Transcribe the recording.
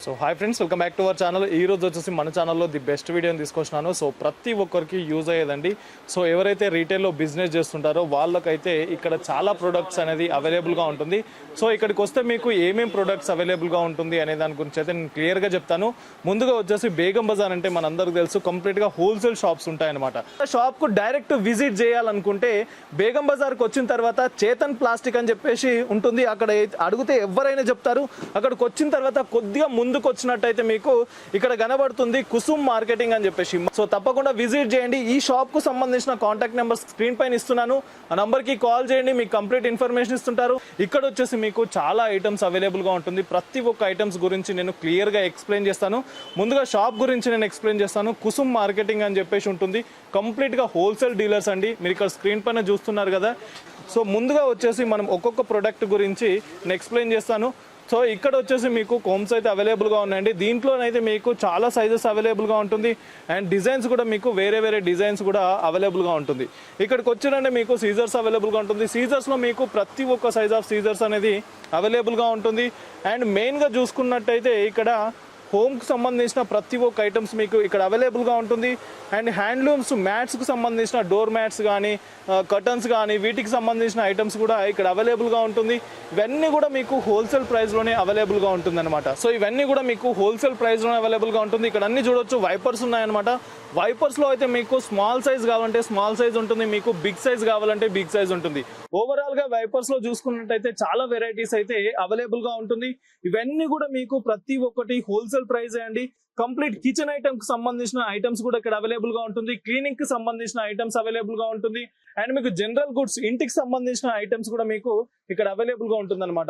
So hi friends, welcome back to our channel. ఈ రోజు వచ్చేసి మన ఛానల్లో ది బెస్ట్ వీడియోని తీసుకొచ్చినాను. సో ప్రతి ఒక్కరికి యూజ్ అయ్యేదండి. సో ఎవరైతే రీటైల్లో బిజినెస్ చేస్తుంటారో వాళ్ళకైతే ఇక్కడ చాలా ప్రొడక్ట్స్ అనేది అవైలబుల్గా ఉంటుంది. సో ఇక్కడికి వస్తే మీకు ఏమేమి ప్రొడక్ట్స్ అవైలబుల్గా ఉంటుంది అనే దాని గురించి అయితే నేను క్లియర్గా చెప్తాను. ముందుగా వచ్చేసి బేగం బజార్ అంటే మనందరికీ తెలుసు, కంప్లీట్గా హోల్సేల్ షాప్స్ ఉంటాయన్నమాట. షాప్కు డైరెక్ట్ విజిట్ చేయాలనుకుంటే బేగం బజార్కి వచ్చిన తర్వాత చేతన్ ప్లాస్టిక్ అని చెప్పేసి ఉంటుంది. అక్కడ అడిగితే ఎవరైనా చెప్తారు. అక్కడికి వచ్చిన తర్వాత కొద్దిగా ముందుకు వచ్చినట్టయితే మీకు ఇక్కడ కనబడుతుంది కుసుమ్ మార్కెటింగ్ అని చెప్పేసి. సో తప్పకుండా విజిట్ చేయండి. ఈ షాప్ కు సంబంధించిన కాంటాక్ట్ నెంబర్ స్క్రీన్ పైన ఇస్తున్నాను. ఆ నంబర్ కి కాల్ చేయండి, మీకు కంప్లీట్ ఇన్ఫర్మేషన్ ఇస్తుంటారు. ఇక్కడ వచ్చేసి మీకు చాలా ఐటమ్స్ అవైలబుల్ గా ఉంటుంది. ప్రతి ఒక్క ఐటమ్స్ గురించి నేను క్లియర్ గా ఎక్స్ప్లెయిన్ చేస్తాను. ముందుగా షాప్ గురించి నేను ఎక్స్ప్లెయిన్ చేస్తాను. కుసుమ్ మార్కెటింగ్ అని చెప్పేసి ఉంటుంది. కంప్లీట్ గా హోల్సేల్ డీలర్స్ అండి. మీరు ఇక్కడ స్క్రీన్ పైన చూస్తున్నారు కదా. సో ముందుగా వచ్చేసి మనం ఒక్కొక్క ప్రొడక్ట్ గురించి నేను ఎక్స్ప్లెయిన్ చేస్తాను. సో ఇక్కడ వచ్చేసి మీకు కోమ్స్ అయితే అవైలబుల్గా ఉన్నాయండి. దీంట్లోనైతే మీకు చాలా సైజెస్ అవైలబుల్గా ఉంటుంది అండ్ డిజైన్స్ కూడా మీకు వేరే వేరే డిజైన్స్ కూడా అవైలబుల్గా ఉంటుంది. ఇక్కడికి వచ్చినంటే మీకు సీజర్స్ అవైలబుల్గా ఉంటుంది. సీజర్స్లో మీకు ప్రతి ఒక్క సైజ్ ఆఫ్ సీజర్స్ అనేది అవైలబుల్గా ఉంటుంది. అండ్ మెయిన్గా చూసుకున్నట్టయితే ఇక్కడ హోమ్కి సంబంధించిన ప్రతి ఒక్క ఐటమ్స్ మీకు ఇక్కడ అవైలబుల్గా ఉంటుంది. అండ్ హ్యాండ్లూమ్స్ మ్యాట్స్కి సంబంధించిన డోర్ మ్యాట్స్ కానీ కర్టన్స్ కానీ వీటికి సంబంధించిన ఐటమ్స్ కూడా ఇక్కడ అవైలబుల్గా ఉంటుంది. ఇవన్నీ కూడా మీకు హోల్సేల్ ప్రైస్లోనే అవైలబుల్గా ఉంటుంది అనమాట. సో ఇవన్నీ కూడా మీకు హోల్సేల్ ప్రైస్లోనే అవైలబుల్గా ఉంటుంది. ఇక్కడ అన్ని చూడొచ్చు, వైపర్స్ ఉన్నాయన్నమాట. వైపర్స్లో అయితే మీకు స్మాల్ సైజ్ కావాలంటే స్మాల్ సైజ్ ఉంటుంది, మీకు బిగ్ సైజ్ కావాలంటే బిగ్ సైజ్ ఉంటుంది. ఓవరాల్గా వైపర్స్లో చూసుకున్నట్టయితే చాలా వెరైటీస్ అయితే అవైలబుల్గా ఉంటుంది. ఇవన్నీ కూడా మీకు ప్రతి ఒక్కటి హోల్సేల్ ప్రైస్ అండి. కంప్లీట్ కిచెన్ ఐటమ్ కి సంబంధించిన ఐటమ్స్ కూడా ఇక్కడ అవైలబుల్ గా ఉంటుంది. క్లీనింగ్ కి సంబంధించిన ఐటమ్స్ అవైలబుల్ గా ఉంటుంది. అండ్ మీకు జనరల్ గుడ్స్ ఇంటికి సంబంధించిన ఐటమ్స్ కూడా మీకు ఇక్కడ అవైలబుల్ గా ఉంటుంది అనమాట.